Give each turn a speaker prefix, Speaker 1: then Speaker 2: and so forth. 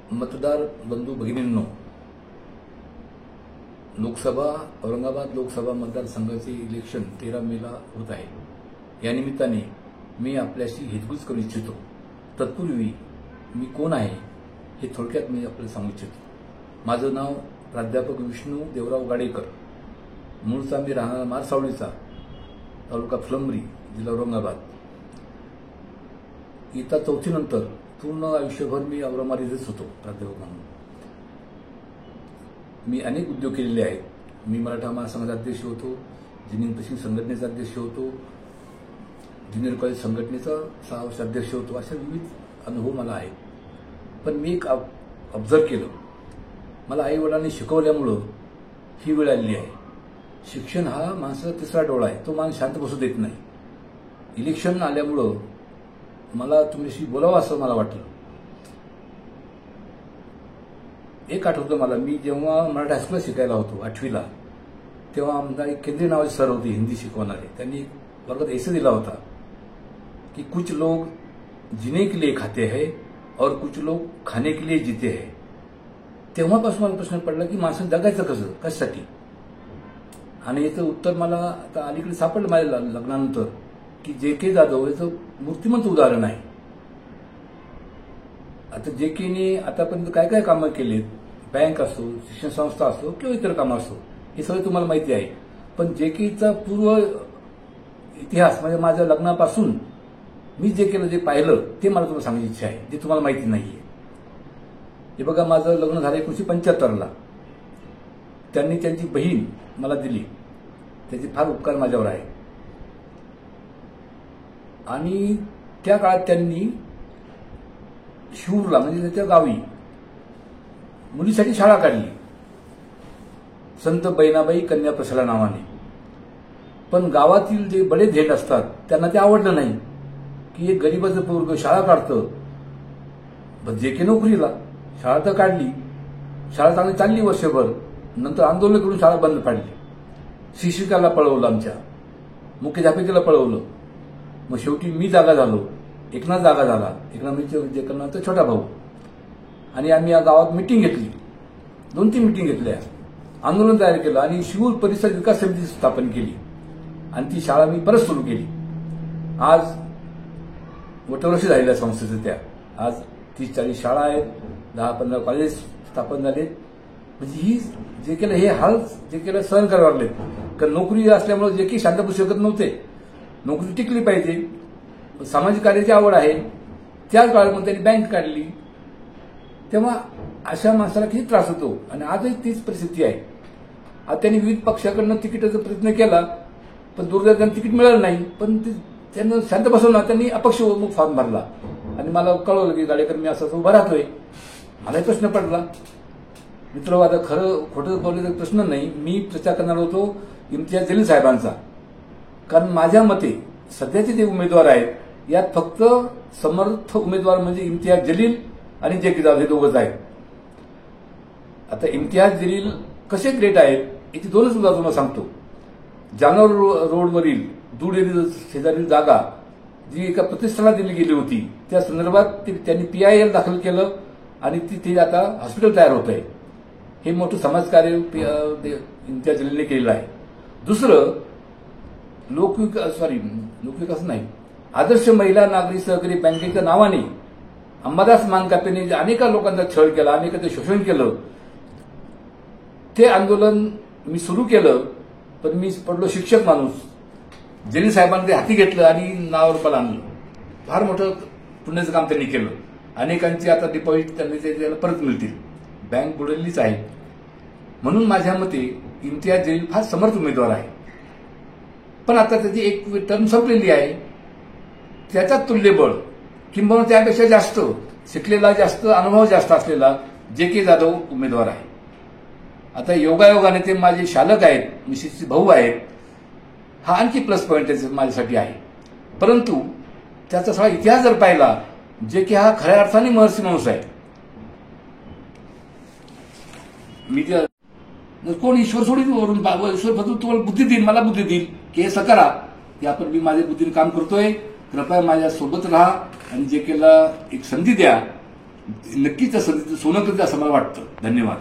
Speaker 1: मतदार बंधू भगिनींनो, लोकसभा औरंगाबाद लोकसभा मतदारसंघाचे इलेक्शन 13 मेला होत आहे। या निमित्ताने मी आपल्याशी हितगुज करू इच्छितो। तत्पूर्वी मी कोण आहे हे थोडक्यात मी आपल्याला सांगू इच्छितो। माझं नाव प्राध्यापक विष्णू देवराव गाडेकर, मूळचा मी राहणारा मारसावळीचा, तालुका फुलंब्री, जिल्हा औरंगाबाद। इयत्ता 4थी नंतर पूर्ण आयुष्यभर मी औरंगाबादेतच होतो प्राध्यापक म्हणून। मी अनेक उद्योग केलेले आहेत। मी मराठा महासंघाचा अध्यक्ष होतो, जिनिंग पश्चिम संघटनेचा अध्यक्ष होतो, ज्युनियर कॉलेज संघटनेचा 6 वर्ष अध्यक्ष होतो। अशा विविध अनुभव मला आहेत। पण मी एक ऑब्झर्व केलं, मला आई वडिलांनी शिकवल्यामुळं ही वेळ आलेली आहे। शिक्षण हा माणसाचा तिसरा डोळा आहे, तो माणूस शांत बसू देत नाही। इलेक्शन आल्यामुळं मला तुमच्याशी बोलावं असं मला वाटलं। एक आठवतं मला, मी जेव्हा मराठा हायस्कूलला शिकायला होतो 8वीला, तेव्हा आमचा एक केंद्रीय नावाचे सर होते हिंदी शिकवणारे। त्यांनी वर्गात ऐसे दिला होता कि कुछ लोग जीने के लिए खाते हैं और कुछ लोग खाने के लिए जीते हैं। तेव्हापासून मला प्रश्न पडला की माणसाने जगायचं कसं, कशासाठी। आणि याचं उत्तर मला आता अलीकडे सापडलं माझ्या लग्नानंतर की जे.के. जाधव याचं मूर्तिमंत उदाहरण आहे। आता जे.के.ने आतापर्यंत काय काय कामं केलीत, बँक असो, शिक्षण संस्था असो किंवा इतर कामं असो, हे सगळं तुम्हाला माहिती आहे। पण जे.के.चा पूर्व इतिहास म्हणजे माझ्या लग्नापासून मी जे केलं, जे पाहिलं, ते मला तुम्हाला सांगण्याची इच्छा आहे, जे तुम्हाला माहिती नाहीये। हे बघा, माझं लग्न झालं 1975ला। त्यांनी त्यांची बहीण मला दिली, त्याचे फार उपकार माझ्यावर आहे। आणि त्या काळात त्यांनी शिवूरला म्हणजे त्याच्या गावी मुलीसाठी शाळा काढली, संत बहिणाबाई कन्या प्रशाला नावाने। पण गावातील जे बडे धेड असतात त्यांना ते आवडलं नाही की एक गरीबाचं पोरगं शाळा काढतं। जे.के. नोकरीला, शाळा तर काढली, शाळा चांगली चालली वर्षभर, नंतर आंदोलन करून शाळा बंद पाडली। शिक्षिकाला पळवलं, आमच्या मुख्याध्यापिकेला पळवलं। मग शेवटी मी जागा झालो, एकनाथ जागा झाला, एकनाथ म्हणजे जे छोटा भाऊ। आणि आम्ही या गावात मिटिंग घेतली, 2-3 मिटिंग घेतल्या, आंदोलन तयार केलं आणि शिवूर परिसर विकास समिती स्थापन केली आणि ती शाळा मी परत सुरू केली। आज वर्ष झालेल्या संस्थेचं त्या आज 30-40 शाळा आहेत, 10-15 कॉलेज स्थापन झाले। म्हणजे ही जे केलं हे हाल जे केलं सहन करावे लागले, कारण नोकरी असल्यामुळे जे की शांत बसू शकत नव्हते, नोकरी टिकली पाहिजे, सामाजिक कार्याची आवड आहे। त्याच काळामध्ये त्यांनी बँक काढली। तेव्हा अशा माणसाला किती त्रास होतो आणि आजही तीच परिस्थिती आहे। आज त्यांनी विविध पक्षाकडनं तिकिटाचा प्रयत्न केला, पण दुर्दैवाने तिकीट मिळालं नाही। पण त्यांना शांत बसवलं, त्यांनी अपक्ष फॉर्म भरला आणि मला कळवलं की गाडेकर मी असं उभा राहतोय। मलाही प्रश्न पडला, मित्र आता खरं खोटं बोलण्याचा प्रश्न नाही, मी प्रचार करणार होतो इम्तियाज जलील साहेबांचा। कारण माझ्या मते सध्याचे जे उमेदवार आहेत यात फक्त समर्थ उमेदवार म्हणजे इम्तियाज जलील आणि जे.के. जाधव हे दोघंच आहेत। आता इम्तियाज जलील कसे ग्रेट आहेत याची 2च उदाहरणं तुम्हाला सांगतो। जानोर रोडवरील दूध शेजारील जागा जी एका प्रतिष्ठानाला दिली गेली होती, त्या संदर्भात त्यांनी PIL दाखल केलं आणि तिथे आता हॉस्पिटल तयार होत आहे। हे मोठं समाजकार्य इम्तियाज जलीलने केलेलं आहे। दुसरं लोकविकास नाही, आदर्श महिला नागरी सहकारी बँकेच्या नावाने अंबादास मानकापेने अनेक लोकांचा छळ केला, अनेकांचं शोषण केलं। ते आंदोलन मी सुरू केलं, पण मी पडलो शिक्षक माणूस। जलील साहेबांनी ते हाती घेतलं आणि नावारूपाला आणलं। फार मोठं पुण्याचं काम त्यांनी केलं। अनेकांची आता डिपॉझिट त्यांनी त्याला परत मिळतील, बँक बुडलेलीच आहे। म्हणून माझ्या मते इम्तियाज जलील फार समर्थ उमेदवार आहे। पण आता त्याची एक टर्म संपलेली आहे, त्याचा तुल्यबळ किंबहुना त्यापेक्षा जास्त शिकलेला, जास्त अनुभव जास्त असलेला जे.के. जाधव उमेदवार आहे। आता योगायोगाने ते माझे शालक आहेत, मिसेसचे भाऊ आहेत, हा आणखी प्लस पॉईंट माझ्यासाठी आहे। परंतु त्याचा सगळा इतिहास जर पाहिला, जे.के. हा खऱ्या अर्थाने महर्षी माणूस आहे। मी कोण ईश्वर सोडून वरून ईश्वर फक्त तुम्हाला बुद्धी देईल, मला बुद्धी देईल की हे करा, की आपण मी माझ्या बुद्धीने काम करतोय, कृपया माझ्या सोबत राहा आणि जे.के.ला एक संधी द्या। नक्कीच असं सोनं करते असं मला वाटतं. धन्यवाद.